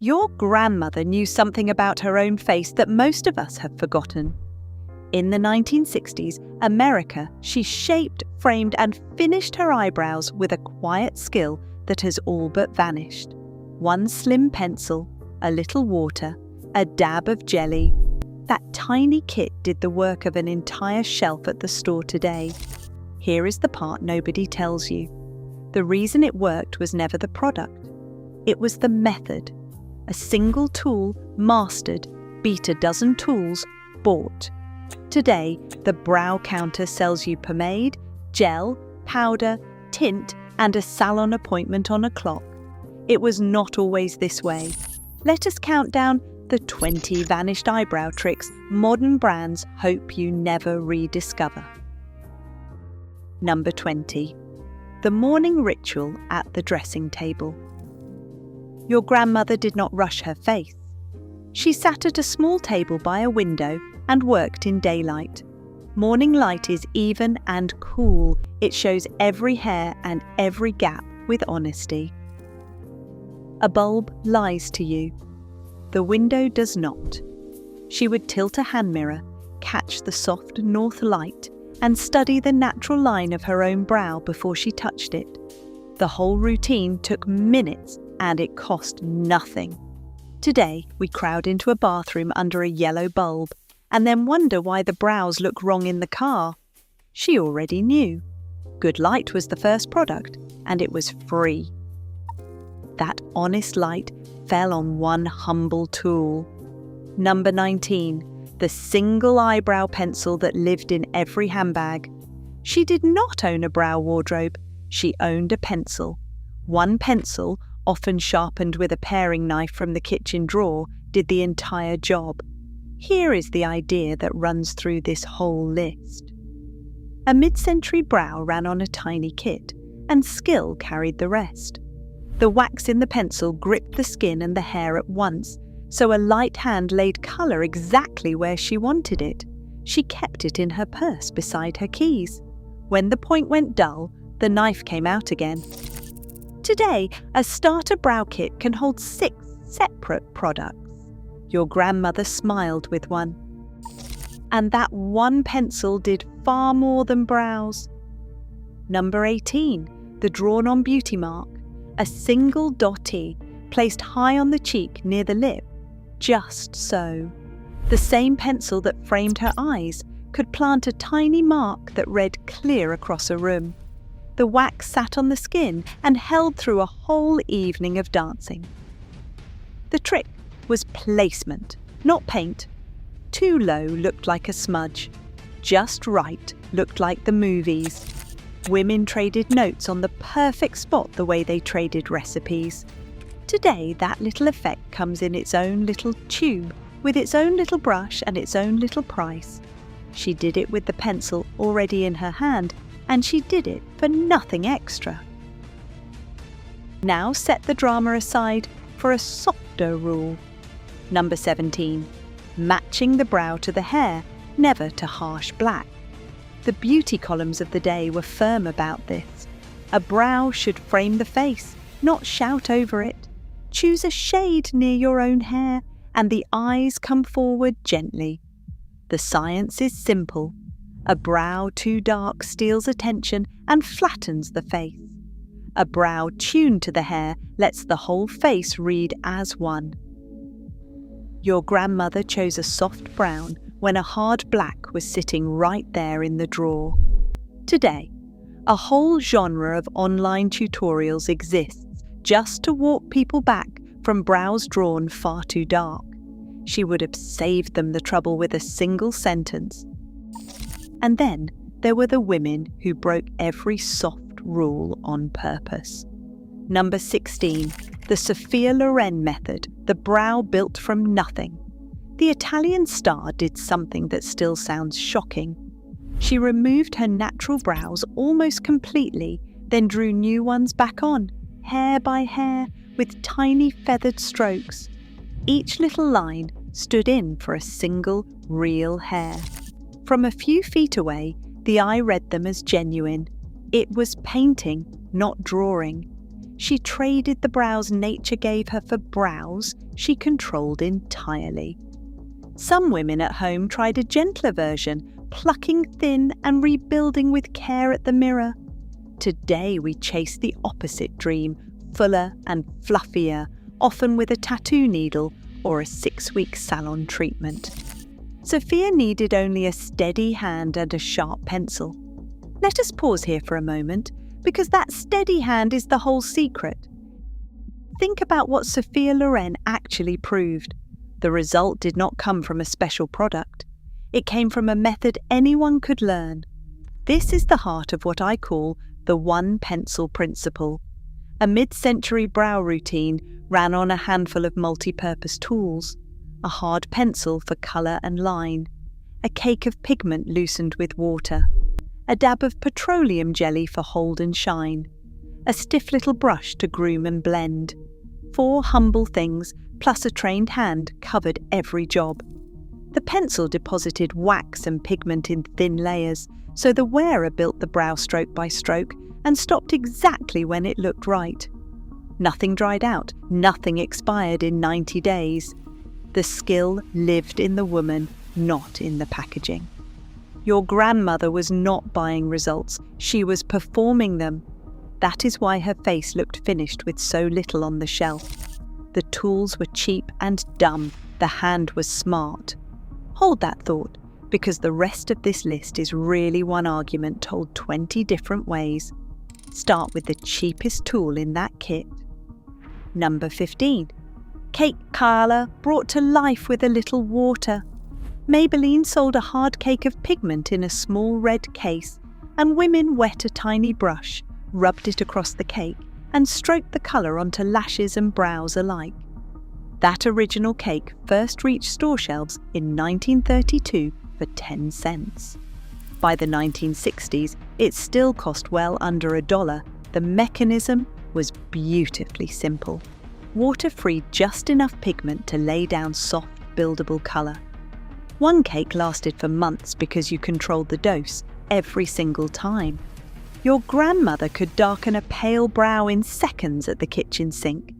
Your grandmother knew something about her own face that most of us have forgotten. In the 1960s, America, she shaped, framed and finished her eyebrows with a quiet skill that has all but vanished. One slim pencil, a little water, a dab of jelly. That tiny kit did the work of an entire shelf at the store today. Here is the part nobody tells you. The reason it worked was never the product. It was the method. A single tool, mastered, beat a dozen tools, bought. Today, the brow counter sells you pomade, gel, powder, tint, and a salon appointment on a clock. It was not always this way. Let us count down the 20 vanished eyebrow tricks modern brands hope you never rediscover. Number 20. The morning ritual at the dressing table. Your grandmother did not rush her face. She sat at a small table by a window and worked in daylight. Morning light is even and cool. It shows every hair and every gap with honesty. A bulb lies to you. The window does not. She would tilt a hand mirror, catch the soft north light, and study the natural line of her own brow before she touched it. The whole routine took minutes and it cost nothing. Today, we crowd into a bathroom under a yellow bulb and then wonder why the brows look wrong in the car. She already knew. Good light was the first product, and it was free. That honest light fell on one humble tool. Number 19, the single eyebrow pencil that lived in every handbag. She did not own a brow wardrobe. She owned a pencil. One pencil, often sharpened with a paring knife from the kitchen drawer, did the entire job. Here is the idea that runs through this whole list. A mid-century brow ran on a tiny kit, and skill carried the rest. The wax in the pencil gripped the skin and the hair at once, so a light hand laid colour exactly where she wanted it. She kept it in her purse beside her keys. When the point went dull, the knife came out again. Today, a starter brow kit can hold 6 separate products. Your grandmother smiled with one. And that one pencil did far more than brows. Number 18, the drawn-on beauty mark. A single dotty placed high on the cheek near the lip. Just so. The same pencil that framed her eyes could plant a tiny mark that read clear across a room. The wax sat on the skin and held through a whole evening of dancing. The trick was placement, not paint. Too low looked like a smudge. Just right looked like the movies. Women traded notes on the perfect spot the way they traded recipes. Today, that little effect comes in its own little tube, with its own little brush and its own little price. She did it with the pencil already in her hand, and she did it for nothing extra. Now set the drama aside for a softer rule. Number 17. Matching the brow to the hair, never to harsh black. The beauty columns of the day were firm about this. A brow should frame the face, not shout over it. Choose a shade near your own hair, and the eyes come forward gently. The science is simple. A brow too dark steals attention and flattens the face. A brow tuned to the hair lets the whole face read as one. Your grandmother chose a soft brown when a hard black was sitting right there in the drawer. Today, a whole genre of online tutorials exists just to walk people back from brows drawn far too dark. She would have saved them the trouble with a single sentence. And then there were the women who broke every soft rule on purpose. Number 16, the Sophia Loren method, the brow built from nothing. The Italian star did something that still sounds shocking. She removed her natural brows almost completely, then drew new ones back on, hair by hair, with tiny feathered strokes. Each little line stood in for a single, real hair. From a few feet away, the eye read them as genuine. It was painting, not drawing. She traded the brows nature gave her for brows she controlled entirely. Some women at home tried a gentler version, plucking thin and rebuilding with care at the mirror. Today we chase the opposite dream, fuller and fluffier, often with a tattoo needle or a 6-week salon treatment. Sophia needed only a steady hand and a sharp pencil. Let us pause here for a moment, because that steady hand is the whole secret. Think about what Sophia Loren actually proved. The result did not come from a special product. It came from a method anyone could learn. This is the heart of what I call the one pencil principle. A mid-century brow routine ran on a handful of multi-purpose tools: a hard pencil for colour and line, a cake of pigment loosened with water, a dab of petroleum jelly for hold and shine, a stiff little brush to groom and blend. 4 humble things plus a trained hand covered every job. The pencil deposited wax and pigment in thin layers, so the wearer built the brow stroke by stroke and stopped exactly when it looked right. Nothing dried out, nothing expired in 90 days. The skill lived in the woman, not in the packaging. Your grandmother was not buying results, she was performing them. That is why her face looked finished with so little on the shelf. The tools were cheap and dumb, the hand was smart. Hold that thought, because the rest of this list is really one argument told 20 different ways. Start with the cheapest tool in that kit. Number 15. Cake colour brought to life with a little water. Maybelline sold a hard cake of pigment in a small red case, and women wet a tiny brush, rubbed it across the cake, and stroked the colour onto lashes and brows alike. That original cake first reached store shelves in 1932 for 10 cents. By the 1960s, it still cost well under $1. The mechanism was beautifully simple. Water freed just enough pigment to lay down soft, buildable colour. One cake lasted for months because you controlled the dose every single time. Your grandmother could darken a pale brow in seconds at the kitchen sink.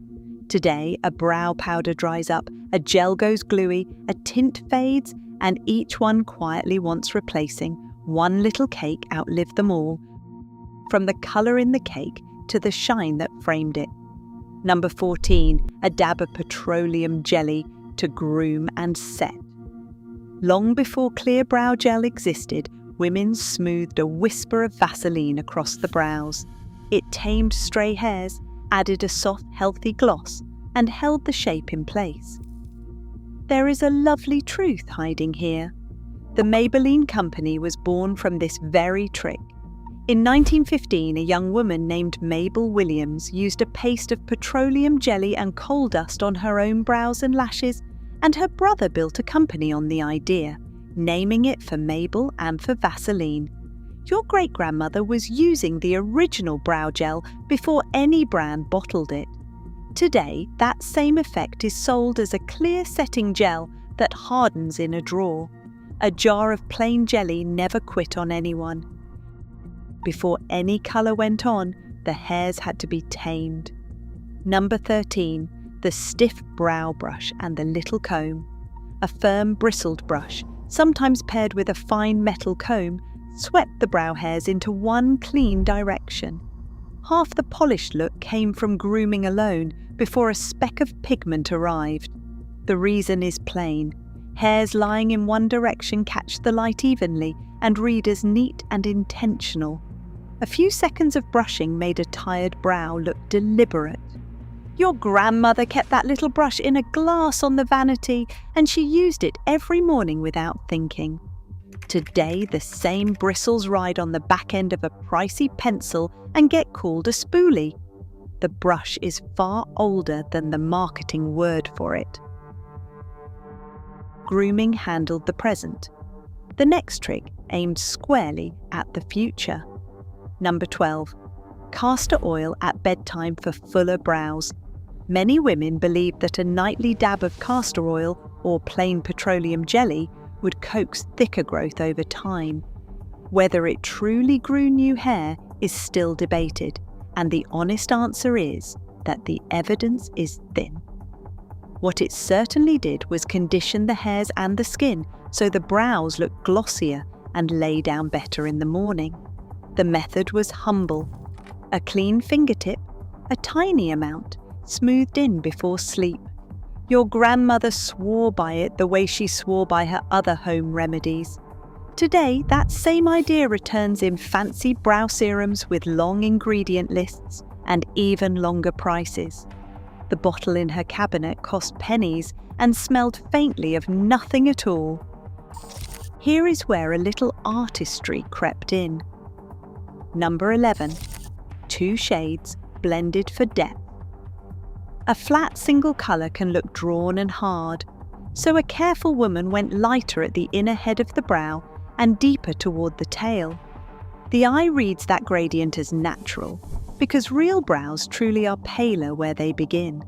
Today, a brow powder dries up, a gel goes gluey, a tint fades, and each one quietly wants replacing. One little cake outlived them all, from the colour in the cake to the shine that framed it. Number 14, a dab of petroleum jelly to groom and set. Long before clear brow gel existed, women smoothed a whisper of Vaseline across the brows. It tamed stray hairs, added a soft, healthy gloss, and held the shape in place. There is a lovely truth hiding here. The Maybelline company was born from this very trick. In 1915, a young woman named Mabel Williams used a paste of petroleum jelly and coal dust on her own brows and lashes, and her brother built a company on the idea, naming it for Mabel and for Vaseline. Your great-grandmother was using the original brow gel before any brand bottled it. Today, that same effect is sold as a clear setting gel that hardens in a drawer. A jar of plain jelly never quit on anyone. Before any colour went on, the hairs had to be tamed. Number 13. The stiff brow brush and the little comb. A firm bristled brush, sometimes paired with a fine metal comb, swept the brow hairs into one clean direction. Half the polished look came from grooming alone before a speck of pigment arrived. The reason is plain. Hairs lying in one direction catch the light evenly and read as neat and intentional. A few seconds of brushing made a tired brow look deliberate. Your grandmother kept that little brush in a glass on the vanity, and she used it every morning without thinking. Today, the same bristles ride on the back end of a pricey pencil and get called a spoolie. The brush is far older than the marketing word for it. Grooming handled the present. The next trick aimed squarely at the future. Number 12. Castor oil at bedtime for fuller brows. Many women believed that a nightly dab of castor oil or plain petroleum jelly would coax thicker growth over time. Whether it truly grew new hair is still debated, And the honest answer is that the evidence is thin. What it certainly did was condition the hairs and the skin so the brows look glossier and lay down better in the morning. The method was humble. A clean fingertip, a tiny amount, smoothed in before sleep. Your grandmother swore by it the way she swore by her other home remedies. Today, that same idea returns in fancy brow serums with long ingredient lists and even longer prices. The bottle in her cabinet cost pennies and smelled faintly of nothing at all. Here is where a little artistry crept in. Number 11. 2 shades blended for depth. A flat single colour can look drawn and hard, so a careful woman went lighter at the inner head of the brow and deeper toward the tail. The eye reads that gradient as natural, because real brows truly are paler where they begin.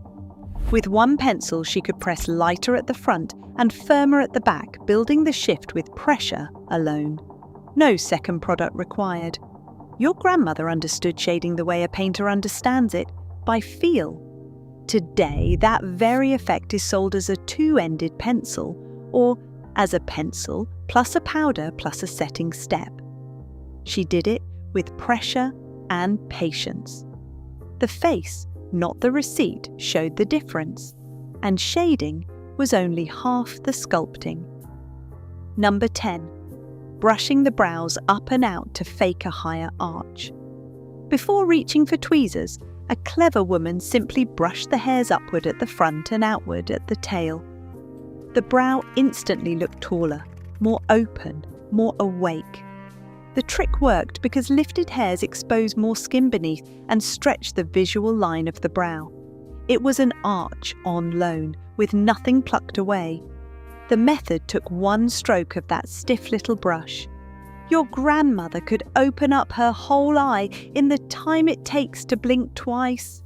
With one pencil, she could press lighter at the front and firmer at the back, building the shift with pressure alone. No second product required. Your grandmother understood shading the way a painter understands it, by feel. Today, that very effect is sold as a 2-ended pencil, or as a pencil plus a powder plus a setting step. She did it with pressure and patience. The face, not the receipt, showed the difference, and shading was only half the sculpting. Number 10. Brushing the brows up and out to fake a higher arch. Before reaching for tweezers, a clever woman simply brushed the hairs upward at the front and outward at the tail. The brow instantly looked taller, more open, more awake. The trick worked because lifted hairs expose more skin beneath and stretch the visual line of the brow. It was an arch on loan, with nothing plucked away. The method took one stroke of that stiff little brush. Your grandmother could open up her whole eye in the time it takes to blink twice.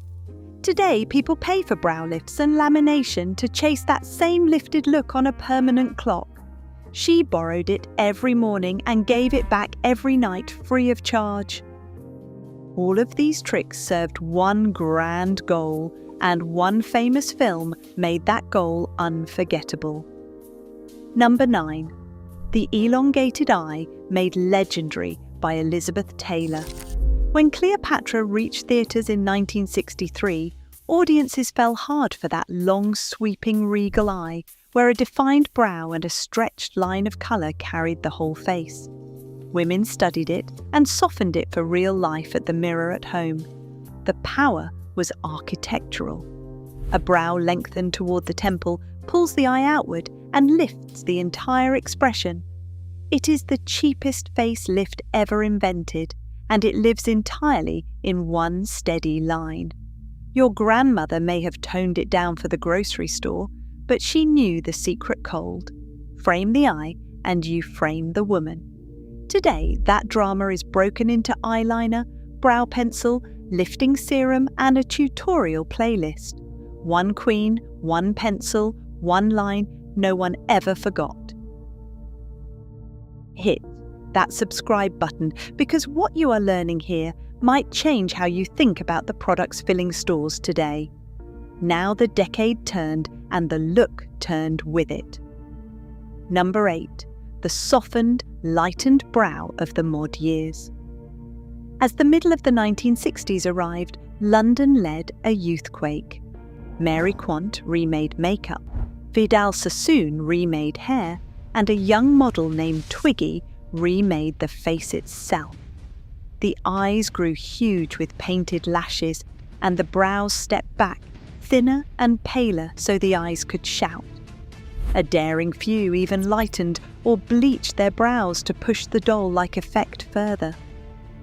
Today, people pay for brow lifts and lamination to chase that same lifted look on a permanent clock. She borrowed it every morning and gave it back every night free of charge. All of these tricks served one grand goal, and one famous film made that goal unforgettable. Number 9. The elongated eye made legendary by Elizabeth Taylor. When Cleopatra reached theatres in 1963, audiences fell hard for that long, sweeping, regal eye, where a defined brow and a stretched line of colour carried the whole face. Women studied it and softened it for real life at the mirror at home. The power was architectural. A brow lengthened toward the temple pulls the eye outward and lifts the entire expression. It is the cheapest face lift ever invented, and it lives entirely in one steady line. Your grandmother may have toned it down for the grocery store, but she knew the secret code. Frame the eye, and you frame the woman. Today, that drama is broken into eyeliner, brow pencil, lifting serum, and a tutorial playlist. One queen, one pencil, one line no one ever forgot. Hit that subscribe button, because what you are learning here might change how you think about the products filling stores today. Now the decade turned and the look turned with it. Number 8. The softened, lightened brow of the mod years. As the middle of the 1960s arrived, London led a youthquake. Mary Quant remade makeup, Vidal Sassoon remade hair, and a young model named Twiggy remade the face itself. The eyes grew huge with painted lashes, and the brows stepped back, thinner and paler so the eyes could shout. A daring few even lightened or bleached their brows to push the doll-like effect further.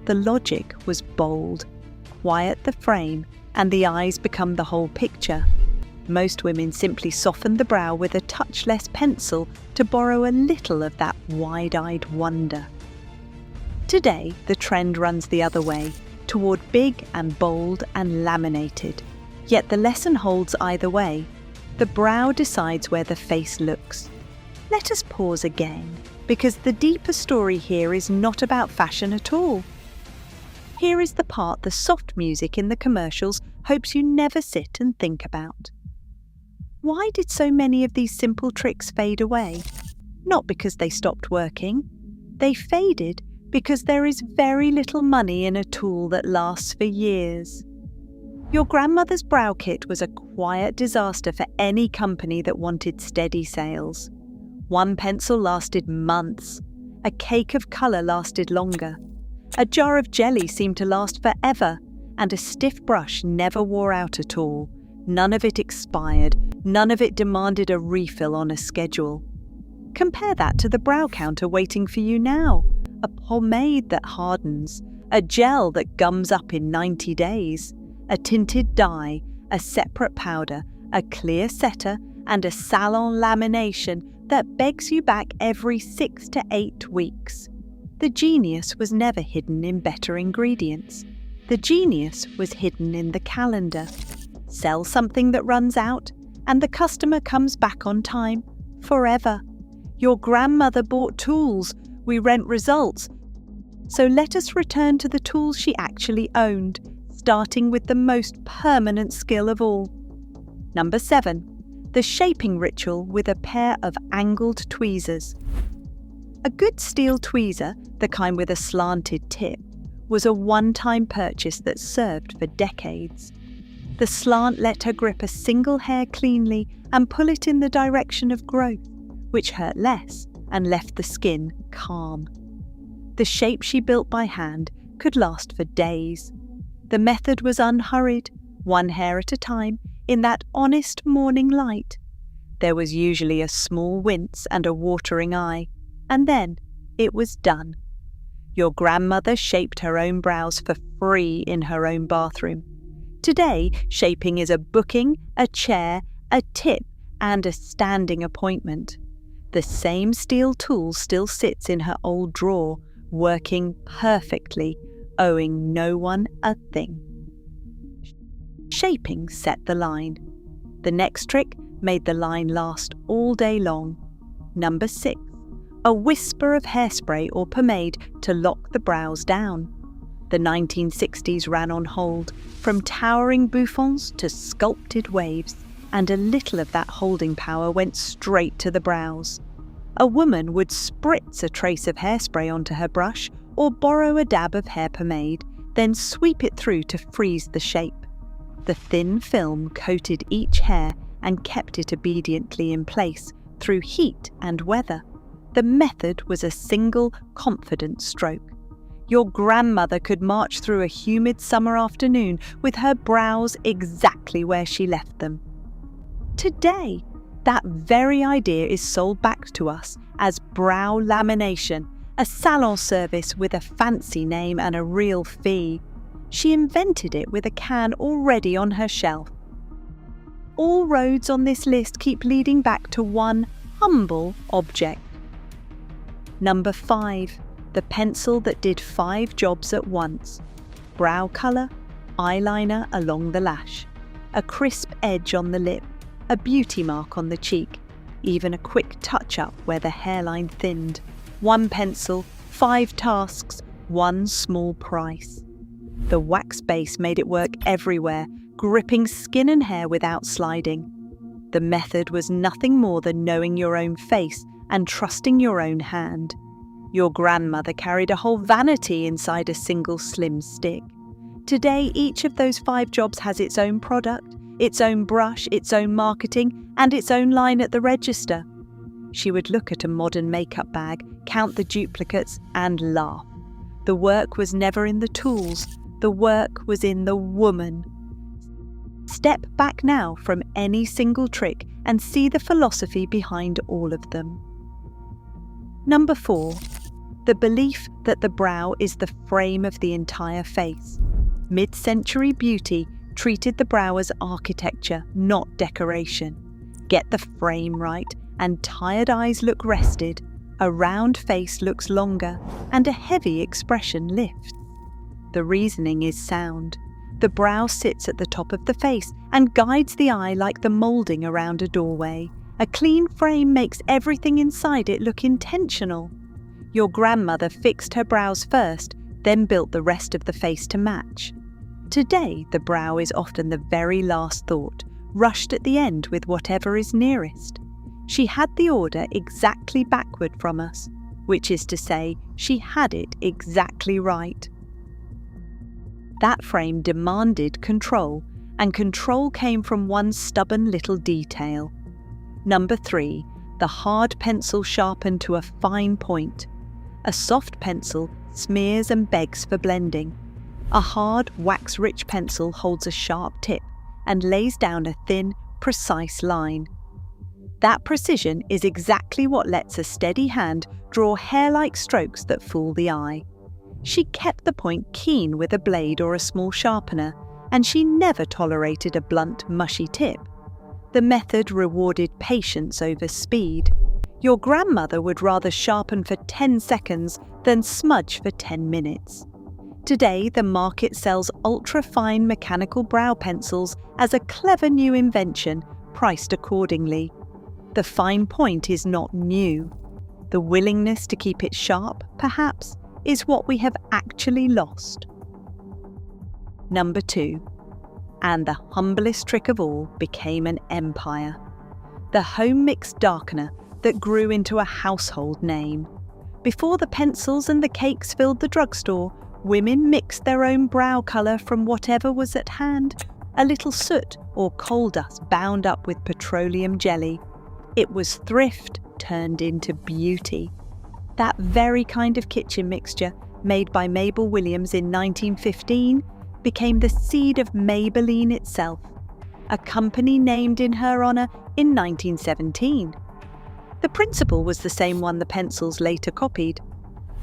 The logic was bold. Quiet the frame, and the eyes become the whole picture. Most women simply softened the brow with a touch less pencil to borrow a little of that wide-eyed wonder. Today, the trend runs the other way, toward big and bold and laminated. Yet the lesson holds either way. The brow decides where the face looks. Let us pause again, because the deeper story here is not about fashion at all. Here is the part the soft music in the commercials hopes you never sit and think about. Why did so many of these simple tricks fade away? Not because they stopped working. They faded because there is very little money in a tool that lasts for years. Your grandmother's brow kit was a quiet disaster for any company that wanted steady sales. One pencil lasted months. A cake of colour lasted longer. A jar of jelly seemed to last forever, and a stiff brush never wore out at all. None of it expired. None of it demanded a refill on a schedule. Compare that to the brow counter waiting for you now. A pomade that hardens, a gel that gums up in 90 days, a tinted dye, a separate powder, a clear setter, and a salon lamination that begs you back every 6 to 8 weeks. The genius was never hidden in better ingredients. The genius was hidden in the calendar. Sell something that runs out, and the customer comes back on time, forever. Your grandmother bought tools, we rent results. So let us return to the tools she actually owned, starting with the most permanent skill of all. Number 7. The shaping ritual with a pair of angled tweezers. A good steel tweezer, the kind with a slanted tip, was a one-time purchase that served for decades. The slant let her grip a single hair cleanly and pull it in the direction of growth, which hurt less and left the skin calm. The shape she built by hand could last for days. The method was unhurried, one hair at a time, in that honest morning light. There was usually a small wince and a watering eye, and then it was done. Your grandmother shaped her own brows for free in her own bathroom. Today, shaping is a booking, a chair, a tip, and a standing appointment. The same steel tool still sits in her old drawer, working perfectly, owing no one a thing. Shaping set the line. The next trick made the line last all day long. Number 6. A whisper of hairspray or pomade to lock the brows down. The 1960s ran on hold, from towering bouffants to sculpted waves, and a little of that holding power went straight to the brows. A woman would spritz a trace of hairspray onto her brush or borrow a dab of hair pomade, then sweep it through to freeze the shape. The thin film coated each hair and kept it obediently in place through heat and weather. The method was a single, confident stroke. Your grandmother could march through a humid summer afternoon with her brows exactly where she left them. Today, that very idea is sold back to us as brow lamination, a salon service with a fancy name and a real fee. She invented it with a can already on her shelf. All roads on this list keep leading back to one humble object. Number 5. The pencil that did 5 jobs at once. Brow colour, eyeliner along the lash, a crisp edge on the lip, a beauty mark on the cheek, even a quick touch-up where the hairline thinned. One pencil, 5 tasks, one small price. The wax base made it work everywhere, gripping skin and hair without sliding. The method was nothing more than knowing your own face and trusting your own hand. Your grandmother carried a whole vanity inside a single slim stick. Today, each of those 5 jobs has its own product, its own brush, its own marketing, and its own line at the register. She would look at a modern makeup bag, count the duplicates, and laugh. The work was never in the tools. The work was in the woman. Step back now from any single trick and see the philosophy behind all of them. Number 4. The belief that the brow is the frame of the entire face. Mid-century beauty treated the brow as architecture, not decoration. Get the frame right, and tired eyes look rested, a round face looks longer, and a heavy expression lifts. The reasoning is sound. The brow sits at the top of the face and guides the eye like the moulding around a doorway. A clean frame makes everything inside it look intentional. Your grandmother fixed her brows first, then built the rest of the face to match. Today, the brow is often the very last thought, rushed at the end with whatever is nearest. She had the order exactly backward from us, which is to say, she had it exactly right. That frame demanded control, and control came from one stubborn little detail. Number 3, the hard pencil sharpened to a fine point. A soft pencil smears and begs for blending. A hard, wax-rich pencil holds a sharp tip and lays down a thin, precise line. That precision is exactly what lets a steady hand draw hair-like strokes that fool the eye. She kept the point keen with a blade or a small sharpener, and she never tolerated a blunt, mushy tip. The method rewarded patience over speed. Your grandmother would rather sharpen for 10 seconds than smudge for 10 minutes. Today, the market sells ultra-fine mechanical brow pencils as a clever new invention, priced accordingly. The fine point is not new. The willingness to keep it sharp, perhaps, is what we have actually lost. Number 2. And the humblest trick of all became an empire. The home mix darkener that grew into a household name. Before the pencils and the cakes filled the drugstore, women mixed their own brow colour from whatever was at hand. A little soot or coal dust bound up with petroleum jelly. It was thrift turned into beauty. That very kind of kitchen mixture, made by Mabel Williams in 1915, became the seed of Maybelline itself, a company named in her honour in 1917. The principle was the same one the pencils later copied.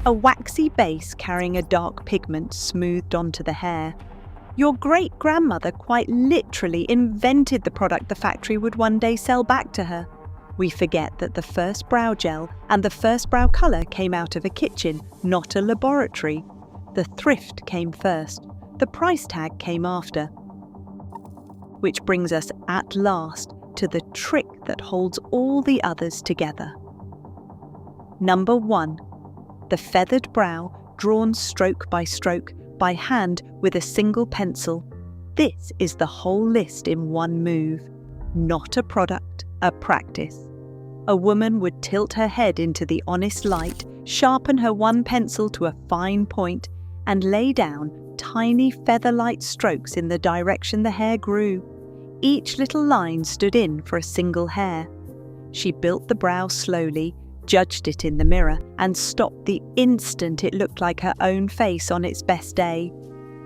A waxy base carrying a dark pigment smoothed onto the hair. Your great-grandmother quite literally invented the product the factory would one day sell back to her. We forget that the first brow gel and the first brow colour came out of a kitchen, not a laboratory. The thrift came first. The price tag came after. Which brings us at last to the trick that holds all the others together. Number 1. The feathered brow drawn stroke by hand with a single pencil. This is the whole list in one move. Not a product, a practice. A woman would tilt her head into the honest light, sharpen her one pencil to a fine point, and lay down tiny feather-light strokes in the direction the hair grew. Each little line stood in for a single hair. She built the brow slowly, judged it in the mirror, and stopped the instant it looked like her own face on its best day.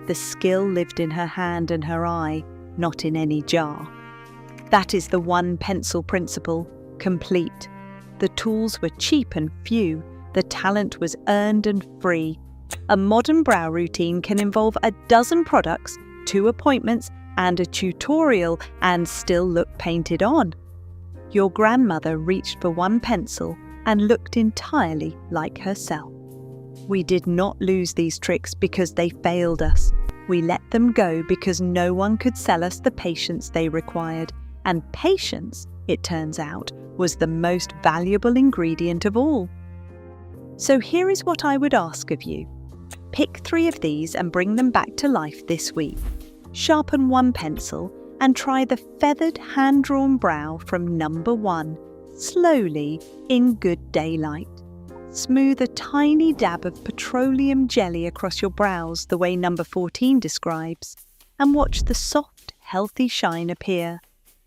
The skill lived in her hand and her eye, not in any jar. That is the one pencil principle, complete. The tools were cheap and few. The talent was earned and free. A modern brow routine can involve a dozen products, 2 appointments, and a tutorial, and still look painted on. Your grandmother reached for one pencil and looked entirely like herself. We did not lose these tricks because they failed us. We let them go because no one could sell us the patience they required, and patience, it turns out, was the most valuable ingredient of all. So here is what I would ask of you. Pick 3 of these and bring them back to life this week. Sharpen one pencil and try the feathered hand-drawn brow from number 1, slowly in good daylight. Smooth a tiny dab of petroleum jelly across your brows the way number 14 describes, and watch the soft, healthy shine appear.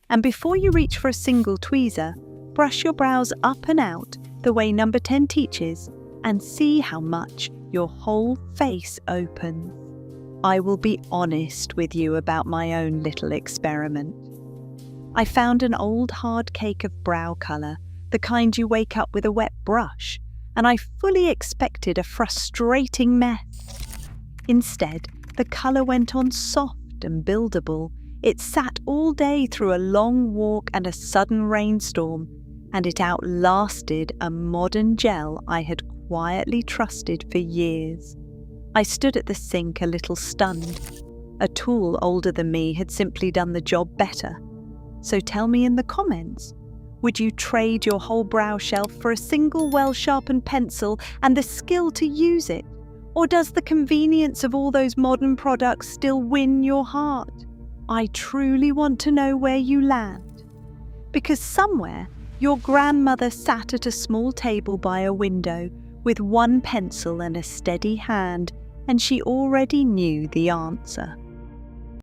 And before you reach for a single tweezer, brush your brows up and out the way number 10 teaches, and see how much your whole face opens. I will be honest with you about my own little experiment. I found an old hard cake of brow colour, the kind you wake up with a wet brush, and I fully expected a frustrating mess. Instead, the colour went on soft and buildable. It sat all day through a long walk and a sudden rainstorm, and it outlasted a modern gel I had quietly trusted for years. I stood at the sink a little stunned. A tool older than me had simply done the job better. So tell me in the comments, would you trade your whole brow shelf for a single well-sharpened pencil and the skill to use it? Or does the convenience of all those modern products still win your heart? I truly want to know where you land. Because somewhere, your grandmother sat at a small table by a window with one pencil and a steady hand, and she already knew the answer.